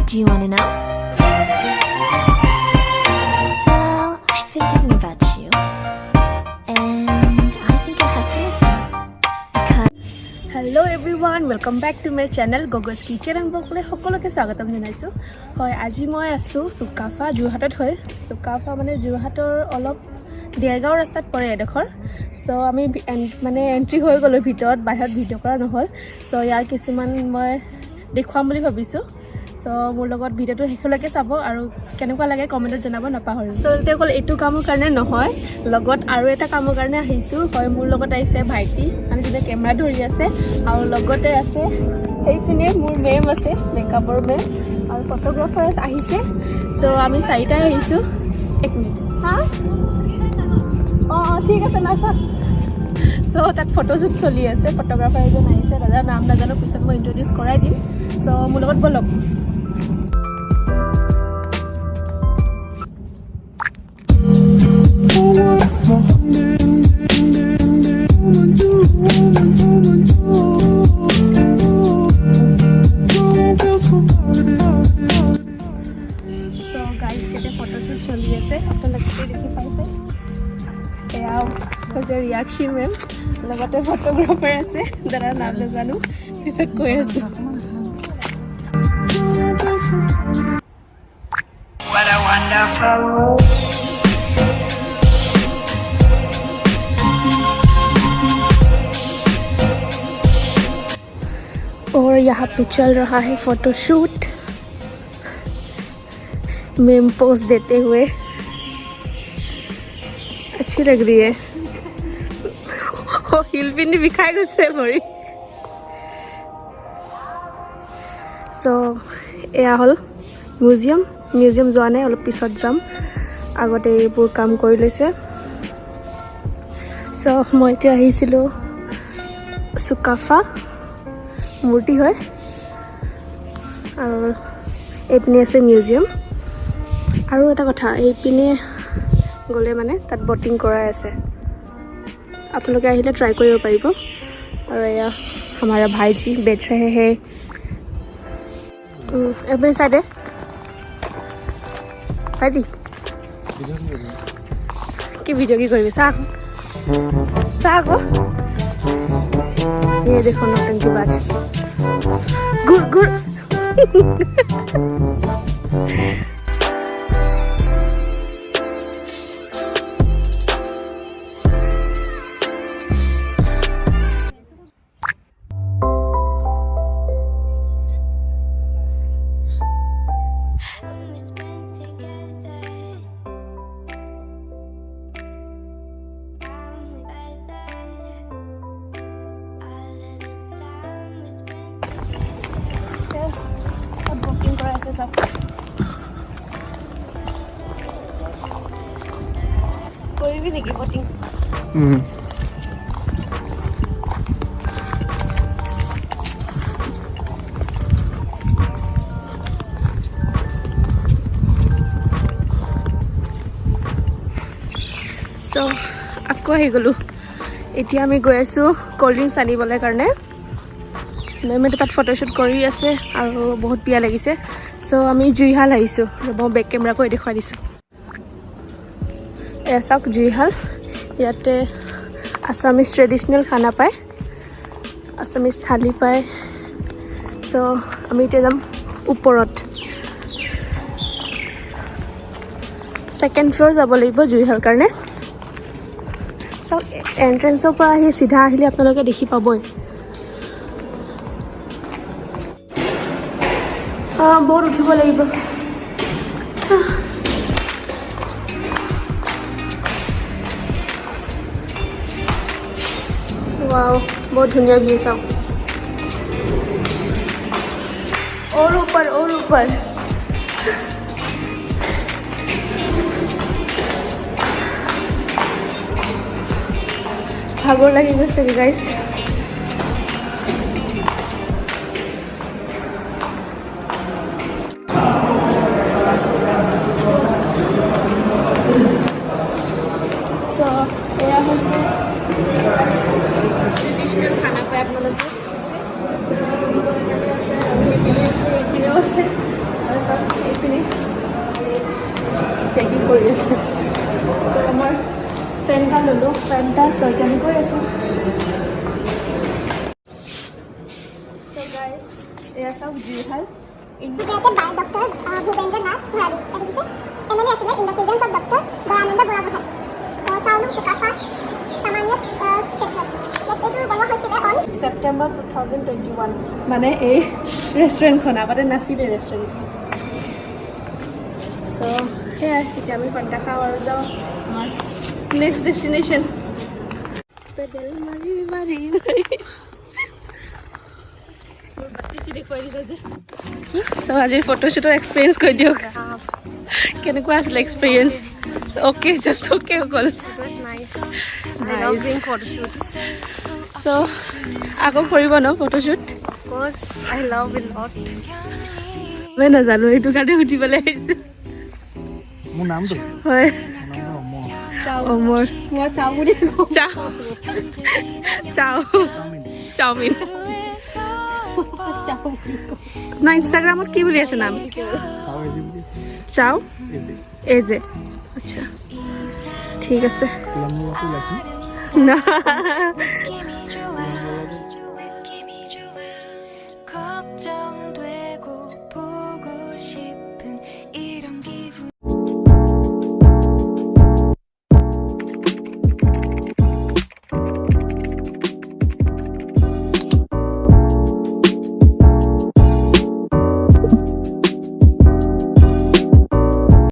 Do you want to know? Well, I've been thinking about you. And I think I have to listen. Because... Hello everyone, welcome back to my channel Gogo's Kitchen and Bokle সকলোকে স্বাগতম জনাইছো হয় আজি মই আছো Su-ka-pha Jorhatot হয় Su-ka-pha মানে Jorhator অলপ Dergaon ৰাস্তাত পৰে এডখৰ সো আমি মানে এন্ট্ৰি হৈ গলো ভিতৰত বাহিৰত ভিডিও কৰা নহল সো ইয়াৰ কিছুমান মই দেখুৱাম বুলি ভাবিছো সো মোৰ লগত ভিডিওটো হেকলৈকে চাব আৰু কেনেকুৱা লাগে কমেন্টত জনাব নাপাহৰিব সো তেকল এটো কামৰ কাৰণে নহয় লগত আৰু এটা কামৰ কাৰণে আহিছো হয় মোৰ লগত আহিছে ভাইটি মানে যিনে কেমেৰা ধৰি আছে আৰু লগতে আছে এইফিনে মোৰ মেম আছে মেকআপৰ মেম আৰু ফটোগ্ৰাফাৰ আহিছে সো আমি চাৰিটা আহিছো এক মিনিট হা ঠিক আছে নাছা সো তাত ফটোশুট চলি আছে ফটোগ্ৰাফাৰ এজন আহিছে দাদা নাম নাজানো পিছত মই ইন্ট্ৰোডিউস কৰাই দিম সো মোৰ লগত বলক Reaction ma'am, লগতে ফটোগ্ৰাফাৰ আছে দাদা নাম জানো পিছত কৈ আছো What a wonderful और यहाँ पे चल रहा है फोटोशूट मेम पोज देते हुए अच्छी लग रही है हिल पिनी बिखाई গৈছে মৰি সো এয়া হল মিউজিয়াম যোৱা নাই অলপ পিছত যাম আগতে এইবোৰ কাম কৰি লৈছে সো মই এতিয়া আহিছিলো Su-ka-pha মূৰ্তি হয় আৰু এইপিনে আছে মিউজিয়াম আৰু এটা কথা এইপিনে গলে মানে তাত বটিং কৰাই আছে आप लोग आइले ट्राई करियो पारिबो और या हमारा भाई जी बैठ रहे हैं एवरी साइड भाई जी की वीडियो की करबे सा को ये देखो नौटंकी बाज गुड गुड कोई भी नहीं बोटिंग सो আকৌ আহি গলো এতিয়া আমি গৈ আছো কোল্ড ড্ৰিংকস আনিবলৈ কাৰণে মেমে তাত ফটোশুট কৰি আছে আৰু বহুত পিয়া লাগিছে সো আমি জুইহাল আহিছো মই বেক কেমেৰা কৰি দেখুৱাই দিছো এসাক জুইহাল ইয়াতে আসামিজ ট্ৰেডিশনাল খানা পায় আসামিজ থালি পায় সো আমি এতিয়া যাম ওপৰত সেকেন্ড ফ্লোৰ যাব লাগিব জুইহাল কাৰণে সো এন্ট্ৰেন্সৰ পৰা আহি সিধা আহিলে আপোনালোকে দেখি পাবই बहुत उठिब লাগিব वाओ बहुत धुनिया व्यू सब और ऊपर भागोर লাগি গৈছে गाइस ट्रेडिशनल खाना पाए आप लोग ল'লোঁ পেণ্টা ছয়টানি গৈ আছোঁ চ' গাইজ এয়া চাওক Jorhat Created by Dr. Mohbandha MLA in the presence of Dr. Brahmaputra. CHAOULUNG Su-ka-pha Samannay Khetra. এইটো বনোৱা হৈছিলে অন ছেপ্টেম্বৰ 2021 মানে এই ৰেষ্টুৰেণ্টখন আগতে নাছিলে ৰেষ্টুৰেণ্টখন চ' সেয়াই এতিয়া আমি ফণ্টা খাওঁ আৰু যাওঁ আমাৰ নেক্সট ডেষ্টিনেশ্যন পেডেল মাৰি মাৰি মাৰি মোৰ বাতি চিটি কৰি দিছে যে চ' আজিৰ ফটোশ্বুটৰ এক্সপিৰিয়েঞ্চ কৈ দিয়ক কেনেকুৱা আছিলে এক্সপিৰিয়েঞ্চ অ'কে জাষ্ট অ'কে অকল I love doing photo shoots. চ' আকৌ কৰিব ন photoshoot Of course, I love it a lot. মই নাজানো এইটো কাৰণে সুধিবলৈ আহিছোঁ মোৰ নামটো হয় অমৰ অমৰ চাও চাও চাওমিন না ইনষ্টাগ্ৰামত কি বুলি আছে নাম চাও এজি বুলি আছে চাও এজি এজে আচ্ছা ঠিক আছে লম্বটো লাকি না লম্বটো